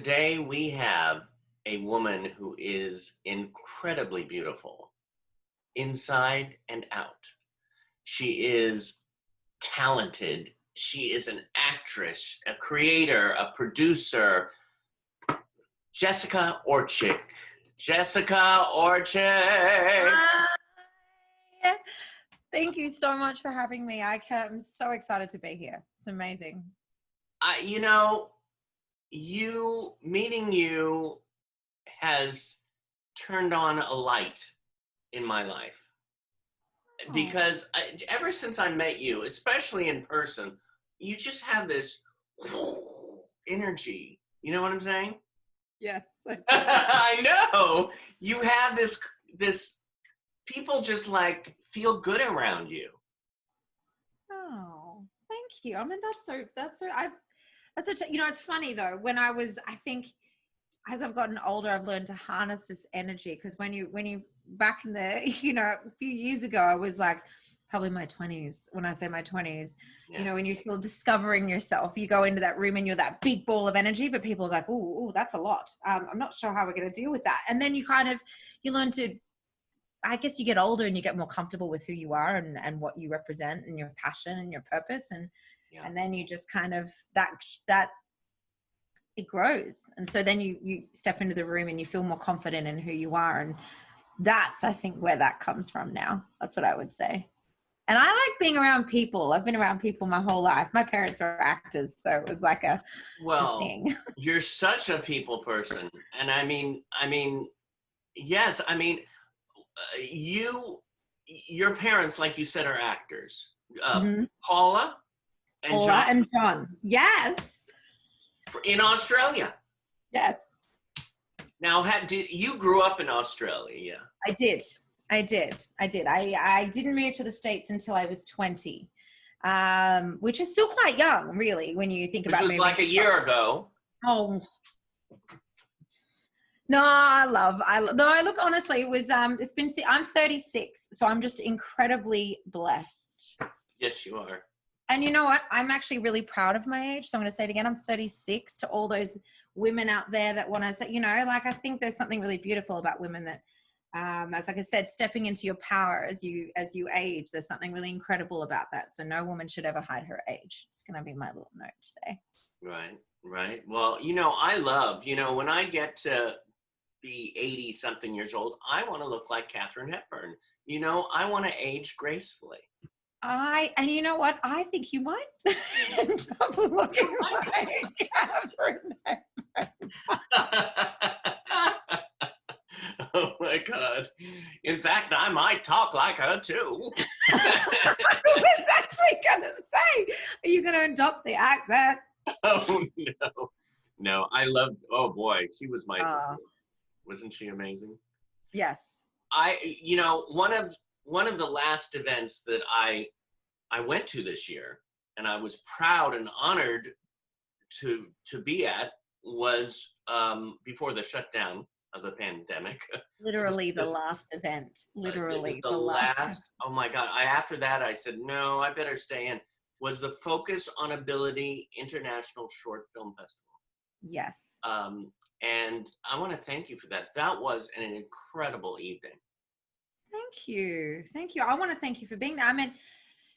today we have a woman who is incredibly beautiful inside and out. She is talented. She is an actress, a creator, a producer. Jessica Orcsik. Jessica Orcsik. Hi. Thank you so much for having me. I'm so excited to be here. It's amazing. Meeting you has turned on a light in my life. Because ever since I met you, especially in person, you just have this energy. You know what I'm saying? Yes. I know. You have this people just like feel good around you. Oh, thank you. I mean, it's funny though, I think as I've gotten older, I've learned to harness this energy. Because when you back in the, a few years ago, I was like, probably my 20s. When I say my 20s, Yeah. When you're still discovering yourself, you go into that room and you're that big ball of energy, but people are like, oh, that's a lot. I'm not sure how we're going to deal with that. And then you learn to, I guess you get older and you get more comfortable with who you are and what you represent and your passion and your purpose. And then you just kind of that it grows. And so then you step into the room and you feel more confident in who you are. And that's, I think, where that comes from now. That's what I would say. And I like being around people. I've been around people my whole life. My parents are actors, so it was like a thing. You're such a people person. And I mean, yes, your parents, like you said, are actors. Paula and John. Yes. In Australia. Yes. Now, did you grew up in Australia? Yeah. I did. I didn't move to the States until I was 20, which is still quite young, really, when you think about it. Which was like a year ago. Oh. No, look, honestly, it was, I'm 36, so I'm just incredibly blessed. Yes, you are. And you know what? I'm actually really proud of my age. So I'm going to say it again. I'm 36. To all those women out there that want to say, I think there's something really beautiful about women that, as like I said, stepping into your power as you age, there's something really incredible about that. So no woman should ever hide her age. It's going to be my little note today. Right. Well, I love, when I get to be 80 something years old, I want to look like Katharine Hepburn. I want to age gracefully. And you know what? I think you might end up looking like Katharine Hepburn. Oh my God. In fact, I might talk like her too. I was actually going to say, are you going to adopt the accent? Oh no. I loved, oh boy, she was wasn't she amazing? Yes. One of the last events that I went to this year, and I was proud and honored to be at, was before the shutdown of the pandemic. Literally the last event. Literally the last. Oh my God! After that, I said no. I better stay in. Was the Focus on Ability International Short Film Festival? Yes. And I want to thank you for that. That was an incredible evening. Thank you. I want to thank you for being there. I mean, it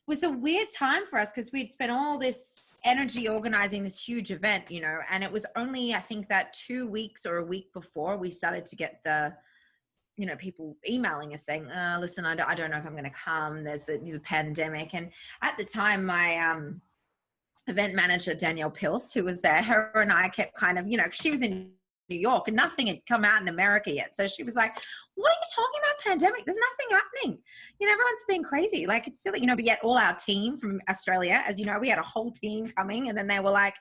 was a weird time for us because we'd spent all this energy organizing this huge event, and it was only, I think, that 2 weeks or a week before we started to get the, people emailing us saying, listen, I don't know if I'm going to come. There's the pandemic. And at the time, my event manager, Danielle Pills, who was there, her and I kept kind of, she was in New York and nothing had come out in America yet. So she was like, what are you talking about, pandemic? There's nothing happening. Everyone's being crazy. Like, it's silly, but yet all our team from Australia, as you know, we had a whole team coming, and then they were like,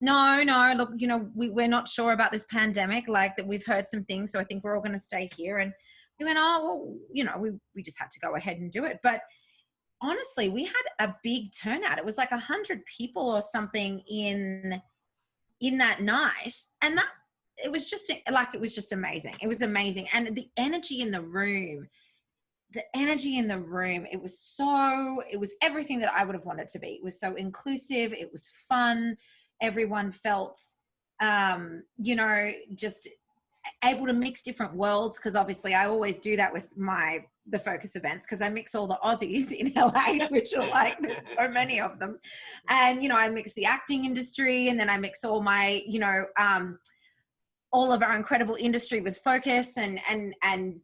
no, look, we're not sure about this pandemic, like that we've heard some things. So I think we're all going to stay here. And we went, oh, well, we just had to go ahead and do it. But honestly, we had a big turnout. It was like 100 people or something in that night. And it was just amazing. It was amazing. And the energy in the room, it was everything that I would have wanted to be. It was so inclusive. It was fun. Everyone felt you know, just able to mix different worlds, because obviously I always do that with the focus events, because I mix all the Aussies in LA, which are like, there's so many of them. And, you know, I mix the acting industry, and then I mix all my, you know, all of our incredible industry with focus and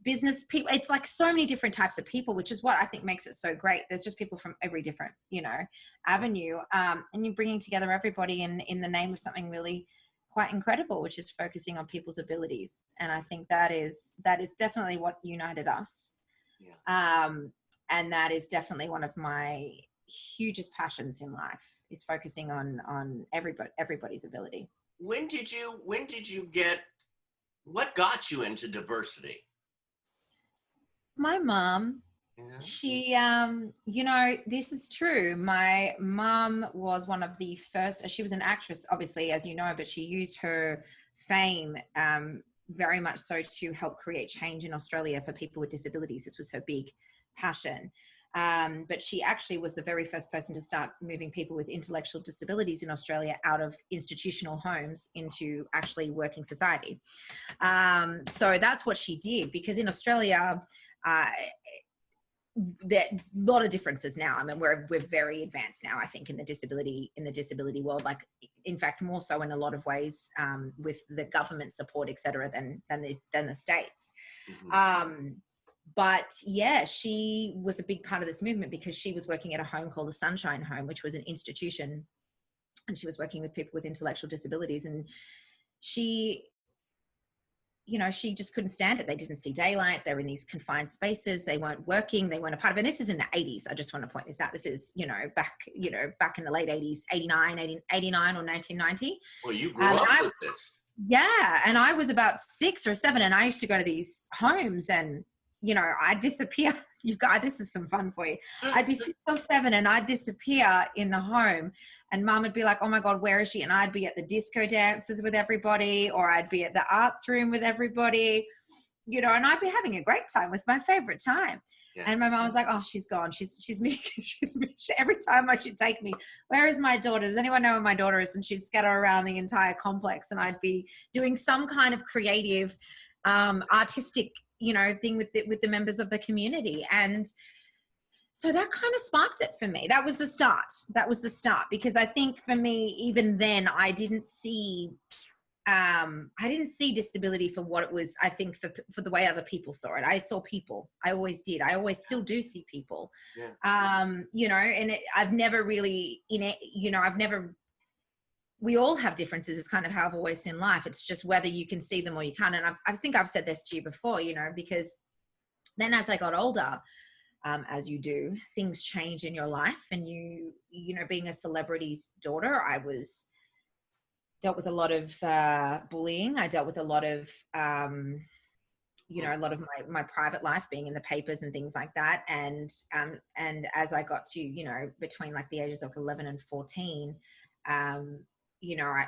business people. It's like so many different types of people, which is what I think makes it so great. There's just people from every different, you know, avenue. And you're bringing together everybody in the name of something really quite incredible, which is focusing on people's abilities. And I think that is definitely what united us. Yeah. And that is definitely one of my hugest passions in life, is focusing on everybody's ability. When did you get, what got you into diversity? My mom. Yeah. She, you know, this is true. My mom was one of the first, she was an actress, obviously, as you know, but she used her fame very much so to help create change in Australia for people with disabilities. This was her big passion. But she actually was the very first person to start moving people with intellectual disabilities in Australia out of institutional homes into actually working society. So that's what she did, because in Australia, there's a lot of differences now. I mean, we're very advanced now, I think, in the disability world, like, in fact, more so in a lot of ways, with the government support, et cetera, than the States. Mm-hmm. But yeah, she was a big part of this movement, because she was working at a home called the Sunshine Home, which was an institution, and she was working with people with intellectual disabilities. And she, you know, she just couldn't stand it. They didn't see daylight. They were in these confined spaces. They weren't working. They weren't a part of it. And this is in the 80s. I just want to point this out. This is, back in the late 80s, 89 or 1990. Well, you grew up with this. Yeah. And I was about 6 or 7, and I used to go to these homes, and, I'd disappear. You guys, this is some fun for you. I'd be 6 or 7 and I'd disappear in the home, and Mum would be like, oh my God, where is she? And I'd be at the disco dances with everybody, or I'd be at the arts room with everybody, and I'd be having a great time. It was my favorite time. Yeah. And my mom was like, oh, she's gone. She's every time I should take me, where is my daughter? Does anyone know where my daughter is? And she'd scatter around the entire complex, and I'd be doing some kind of creative, artistic, thing with the members of the community. And so that kind of sparked it for me. That was the start, because I think for me, even then, I didn't see disability for what it was. I think for the way other people saw it. I saw people. I always did. I always still do see people. Yeah. And I've never really, we all have differences, is kind of how I've always seen life. It's just whether you can see them or you can't. And I think I've said this to you before, because then as I got older, as you do, things change in your life. And being a celebrity's daughter, I dealt with a lot of bullying. I dealt with a lot of, a lot of my private life, being in the papers and things like that. And as I got to, between like the ages of 11 and 14,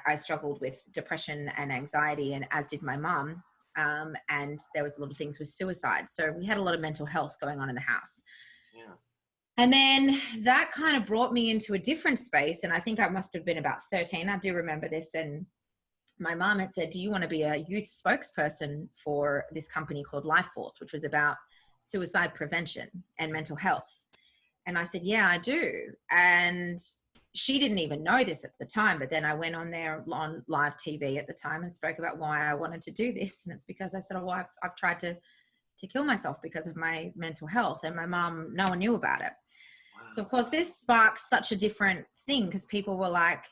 I struggled with depression and anxiety, and as did my mum. And there was a lot of things with suicide. So we had a lot of mental health going on in the house. Yeah. And then that kind of brought me into a different space. And I think I must have been about 13. I do remember this. And my mom had said, do you want to be a youth spokesperson for this company called Life Force, which was about suicide prevention and mental health? And I said, yeah, I do. And she didn't even know this at the time, but then I went on there on live TV at the time and spoke about why I wanted to do this. And it's because I said, oh, well, I've tried to kill myself because of my mental health. And my mom, no one knew about it. Wow. So of course this sparks such a different thing, because people were like,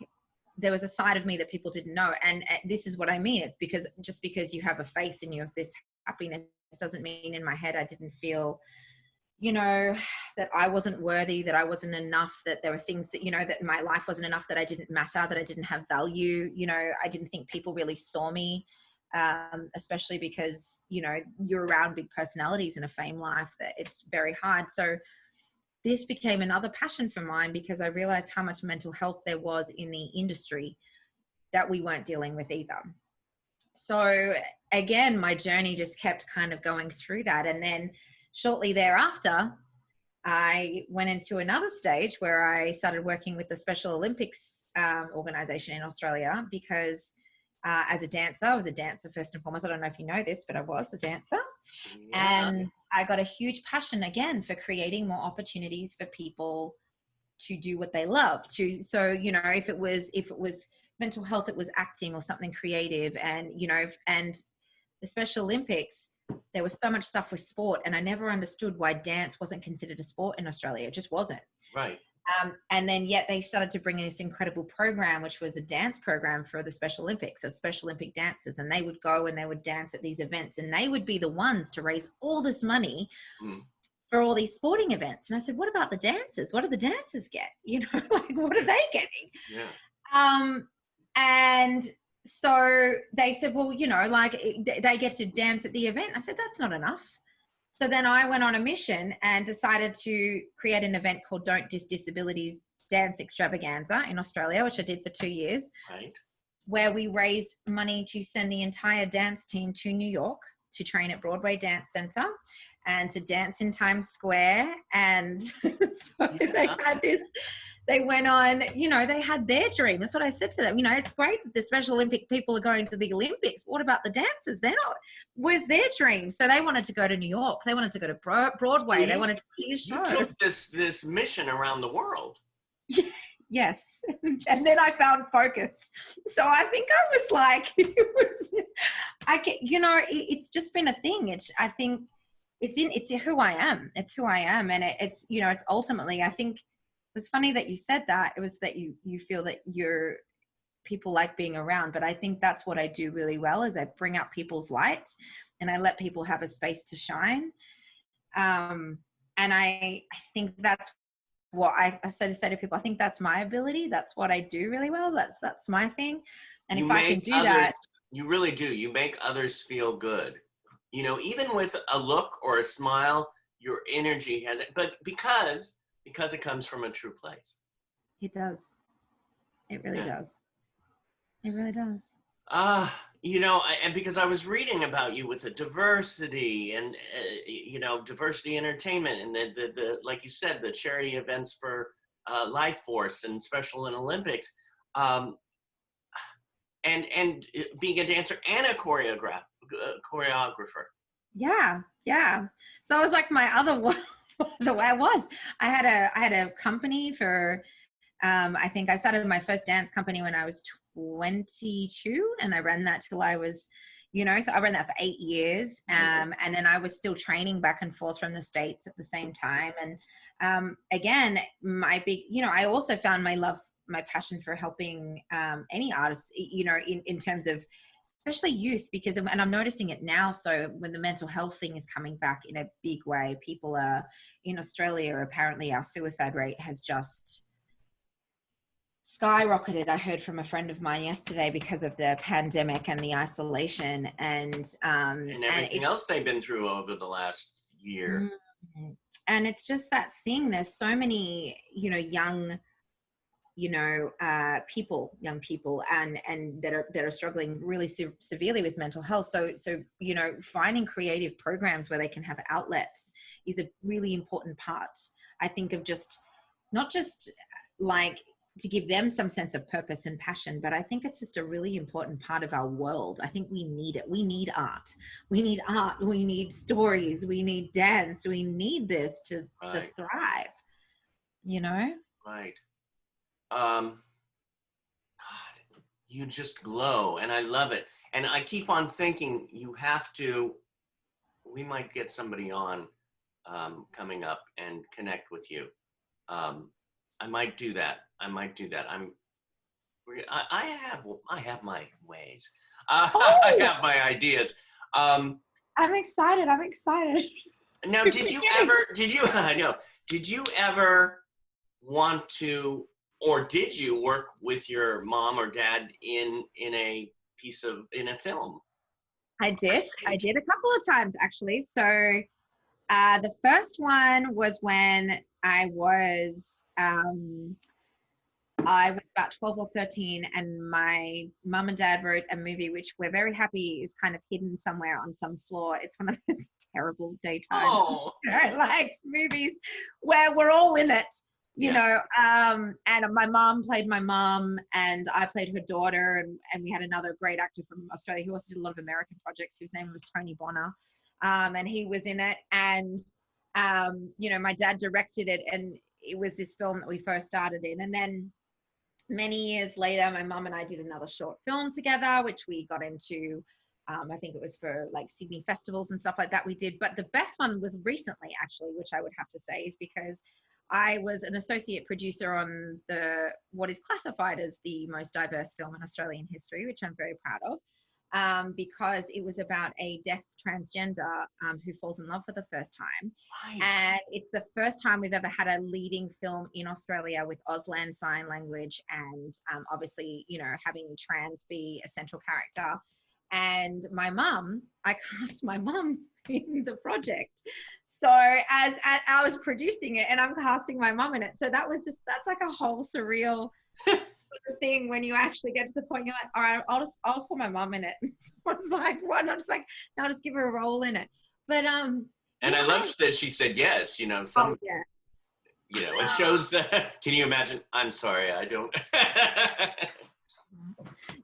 there was a side of me that people didn't know. And this is what I mean. It's because just because you have a face and you have this happiness doesn't mean in my head I didn't feel that I wasn't worthy, that I wasn't enough, that there were things that, that my life wasn't enough, that I didn't matter, that I didn't have value. I didn't think people really saw me, especially because, you're around big personalities in a fame life, that it's very hard. So this became another passion for mine, because I realized how much mental health there was in the industry that we weren't dealing with either. So again, my journey just kept kind of going through that. And then shortly thereafter, I went into another stage where I started working with the Special Olympics organization in Australia, because as a dancer. I was a dancer first and foremost. I don't know if you know this, but I was a dancer. Yeah. And I got a huge passion again for creating more opportunities for people to do what they love to. So, you know, if it was mental health, it was acting or something creative. And, you know, and the Special Olympics, there was so much stuff with sport, and I never understood why dance wasn't considered a sport in Australia. It just wasn't. Right. And then yet they started to bring in this incredible program, which was a dance program for the Special Olympics, so Special Olympic dancers, and they would go and they would dance at these events, and they would be the ones to raise all this money for all these sporting events. And I said, what about the dancers? What do the dancers get? You know, like, what are they getting? Yeah. And so they said, well, you know, like they get to dance at the event. I said, that's not enough. So then I went on a mission and decided to create an event called Don't Diss Disabilities Dance Extravaganza in Australia, which I did for 2 years, Right. where we raised money to send the entire dance team to New York to train at Broadway Dance Center and to dance in Times Square. And so they had this, they went on, you know, they had their dream. That's what I said to them. You know, it's great that the Special Olympic people are going to the Olympics. What about the dancers? They're not, where's their dream? So they wanted to go to New York. They wanted to go to Broadway. They wanted to see a show. You took this mission around the world. Yes. And then I found focus. So I think I was like, it's just been a thing. I think it's who I am. It's who I am. And it's, you know, it's ultimately, I think, it was funny that you said that. It was that you feel that people like being around, but I think that's what I do really well is I bring out people's light and I let people have a space to shine. And I think that's what I say to people. I think that's my ability. That's what I do really well. That's my thing. And if I can do that, you really do. You make others feel good. You know, even with a look or a smile, your energy has it, but because it comes from a true place. It does. It really does. It really does. You know, and because I was reading about you with the diversity and, you know, diversity entertainment and the like you said, the charity events for Life Force and Special Olympics, and being a dancer and a choreographer. Yeah. So it was like my other one. The way I had a company for, I think I started my first dance company when I was 22 and I ran that till I was, you know, so I ran that for 8 years. And then I was still training back and forth from the States at the same time. And again, my big, you know, I also found my passion for helping any artists, you know, in terms of especially youth, because, and I'm noticing it now. So when the mental health thing is coming back in a big way, people are in Australia, apparently our suicide rate has just skyrocketed. I heard from a friend of mine yesterday because of the pandemic and the isolation and everything else they've been through over the last year. And it's just that thing. There's so many, you know, young people and that are struggling really severely with mental health. So, you know, finding creative programs where they can have outlets is a really important part, I think, of just not just like to give them some sense of purpose and passion, but I think it's just a really important part of our world. I think we need it. We need art. We need stories. We need dance. We need this to thrive, you know? Right. God, you just glow and I love it. And I keep on thinking we might get somebody on coming up and connect with you. I might do that. I have my ways. I have my ideas. I'm excited. Now, did you ever want to, or did you work with your mom or dad in a film? I did a couple of times actually. So the first one was when I was about 12 or 13, and my mum and dad wrote a movie which we're very happy is kind of hidden somewhere on some floor. It's one of those terrible daytime movies where we're all in it. you know, and my mom played my mom and I played her daughter, and we had another great actor from Australia who also did a lot of American projects, whose name was Tony Bonner, and he was in it. And you know, my dad directed it, and it was this film that we first started in. And then many years later, my mom and I did another short film together, which we got into. I think it was for like Sydney festivals and stuff like that we did. But the best one was recently, actually, which I would have to say is because I was an associate producer on what is classified as the most diverse film in Australian history, which I'm very proud of, because it was about a deaf transgender who falls in love for the first time. Right. And it's the first time we've ever had a leading film in Australia with Auslan Sign Language and obviously, you know, having trans be a central character. And my mum, I cast my mum in the project. So as I was producing it and I'm casting my mum in it. So that's like a whole surreal sort of thing when you actually get to the point you're like, all right, I'll just put my mum in it. And someone's like, what? And I'm just like, no, I'll just give her a role in it. But and I love that she said yes, you know, yeah. You know, it shows that. Can you imagine? I'm sorry, I don't.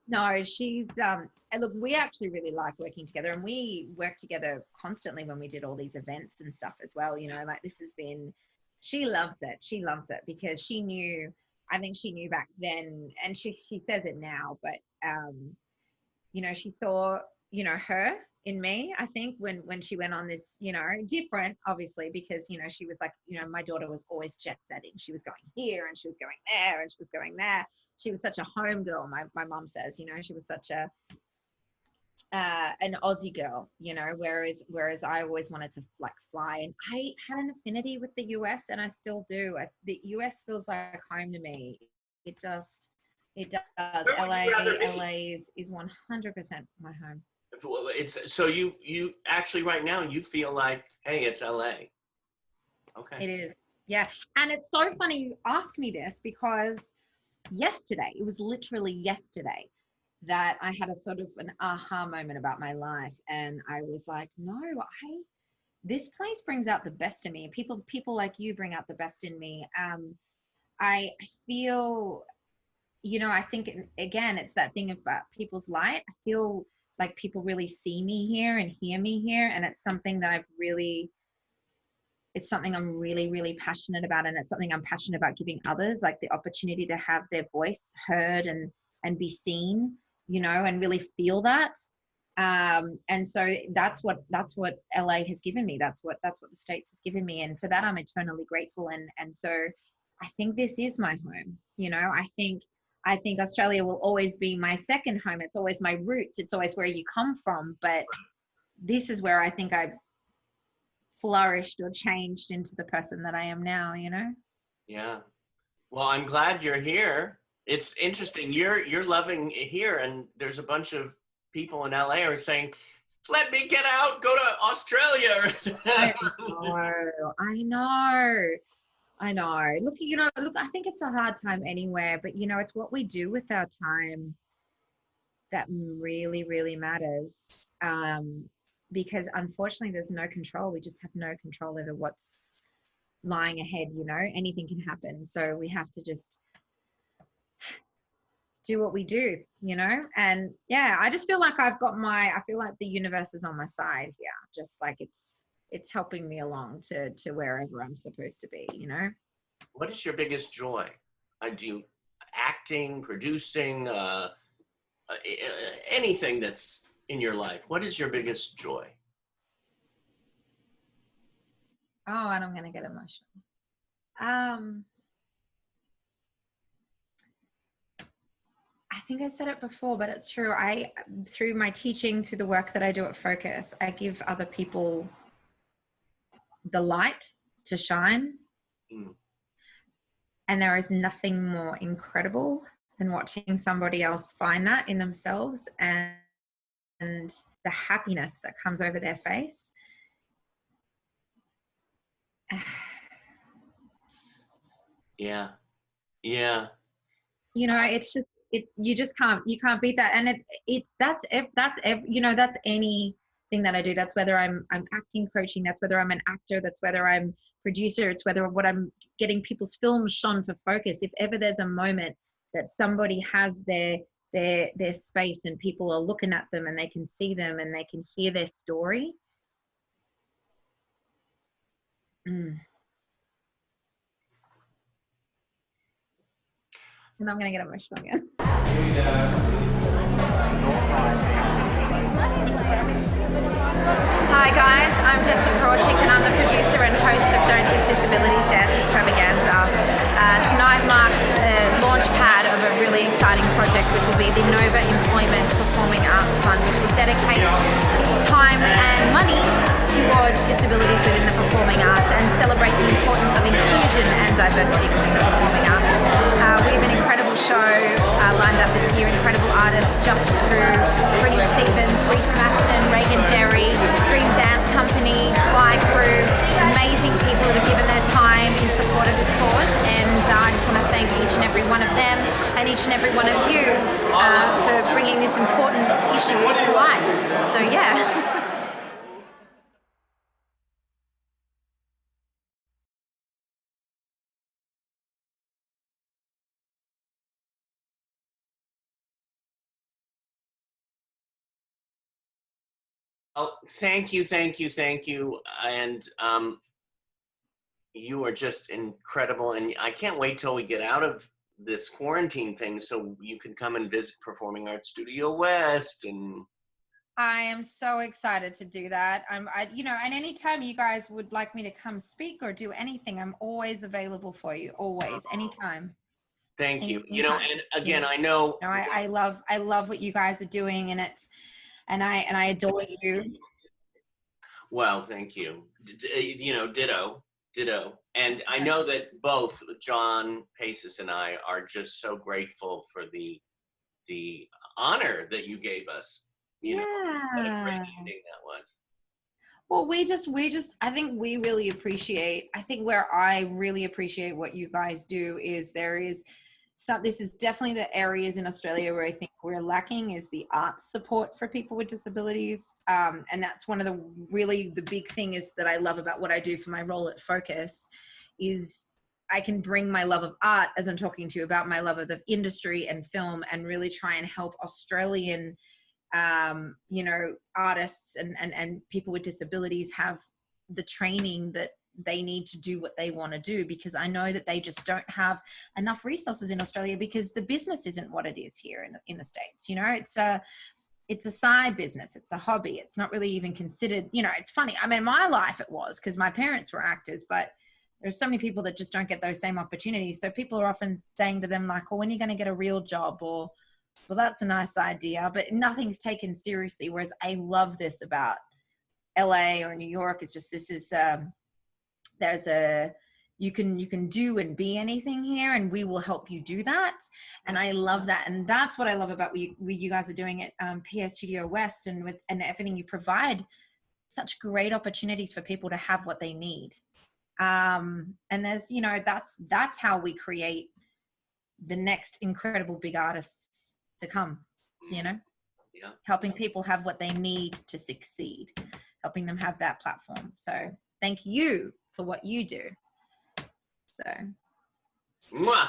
No, she's and look, we actually really like working together, and we work together constantly when we did all these events and stuff as well. You know, like this has been, she loves it because she knew, I think she knew back then, and she says it now, but you know, she saw, you know, her in me, I think when she went on this, you know, different obviously, because, you know, she was like, you know, my daughter was always jet setting. She was going here and she was going there and she was going there. She was such a home girl. My mom says, you know, she was such an Aussie girl, you know, whereas I always wanted to like fly, and I had an affinity with the US, and I still do. The US feels like home to me. It does. LA is 100% my home. It's so you actually right now you feel like, hey, it's LA. Okay. It is. Yeah. And it's so funny you ask me this, because yesterday, it was literally yesterday, that I had a sort of an aha moment about my life. And I was like, no, this place brings out the best in me. People like you bring out the best in me. I feel, you know, I think, again, it's that thing about people's light. I feel like people really see me here and hear me here. And it's something that it's something I'm really, really passionate about. And it's something I'm passionate about giving others, like the opportunity to have their voice heard and be seen, you know, and really feel that. And so that's what LA has given me. That's what the States has given me. And for that, I'm eternally grateful. And so I think this is my home. You know, I think Australia will always be my second home. It's always my roots. It's always where you come from. But this is where I think I flourished or changed into the person that I am now, you know? Yeah. Well, I'm glad you're here. It's interesting. You're loving it here, and there's a bunch of people in LA are saying, let me get out, go to Australia. I know. Look, you know, I think it's a hard time anywhere, but you know, it's what we do with our time that really, really matters. Because unfortunately there's no control. We just have no control over what's lying ahead, you know, anything can happen. So we have to just do what we do, you know? And yeah, I just feel like I feel like the universe is on my side here. Just like it's helping me along to wherever I'm supposed to be, you know? What is your biggest joy? Do you acting, producing, anything that's in your life? What is your biggest joy? Oh, and I'm going to get emotional. I think I said it before, but it's true. Through my teaching, through the work that I do at Focus, I give other people the light to shine. Mm. And there is nothing more incredible than watching somebody else find that in themselves, and the happiness that comes over their face. Yeah. Yeah. You know, it's just, you can't beat that. And that's thing that I do. That's whether I'm acting coaching, that's whether I'm an actor, that's whether I'm producer, it's whether what I'm getting people's films shown for focus. If ever there's a moment that somebody has their space and people are looking at them and they can see them and they can hear their story. And I'm going to get emotional again. Hi guys, I'm Jessica Orcsik and I'm the producer and host of Don't Diss Disabilities Dance Extravaganza. Tonight marks a launch pad of a really exciting project, which will be the Nova Employment Performing Arts Fund, which will dedicate its time and money towards disabilities within the performing arts and celebrate the importance of inclusion and diversity within the performing arts. We have an incredible show lined up this year, incredible artists, Justice Crew, Brittany Stevens, Reese Maston, Reagan Derry, Dream Dance Company, Fly Crew, amazing people that have given their time in support of this cause, and I just want to thank each and every one of them and each and every one of you for bringing this important issue to light. So yeah. Oh, thank you. And you are just incredible. And I can't wait till we get out of this quarantine thing so you can come and visit Performing Arts Studio West. And I am so excited to do that. And anytime you guys would like me to come speak or do anything, I'm always available for you. Always, anytime. Thank you. And again, I know. I love what you guys are doing, and I adore you. Well, thank you. Ditto. And I know that both John Paces and I are just so grateful for the honor that you gave us. What a great evening that was. Well, we just, I think we really appreciate, I think where I really appreciate what you guys do is this is definitely the areas in Australia where I think we're lacking is the arts support for people with disabilities. And that's one of the big thing is that I love about what I do for my role at Focus is I can bring my love of art, as I'm talking to you about my love of the industry and film, and really try and help Australian artists and people with disabilities have the training that they need to do what they want to do, because I know that they just don't have enough resources in Australia because the business isn't what it is here in the States. It's a side business. It's a hobby. It's not really even considered, it's funny. I mean, in my life it was because my parents were actors, but there's so many people that just don't get those same opportunities. So people are often saying to them like, when are you going to get a real job? Or, well, that's a nice idea, but nothing's taken seriously. Whereas I love this about LA or New York. It's just, this is, you can do and be anything here, and we will help you do that. And I love that. And that's what I love about what you guys are doing at PS Studio West, and everything you provide, such great opportunities for people to have what they need. And there's, that's how we create the next incredible big artists to come, helping people have what they need to succeed, helping them have that platform. So thank you for what you do. So. Mwah.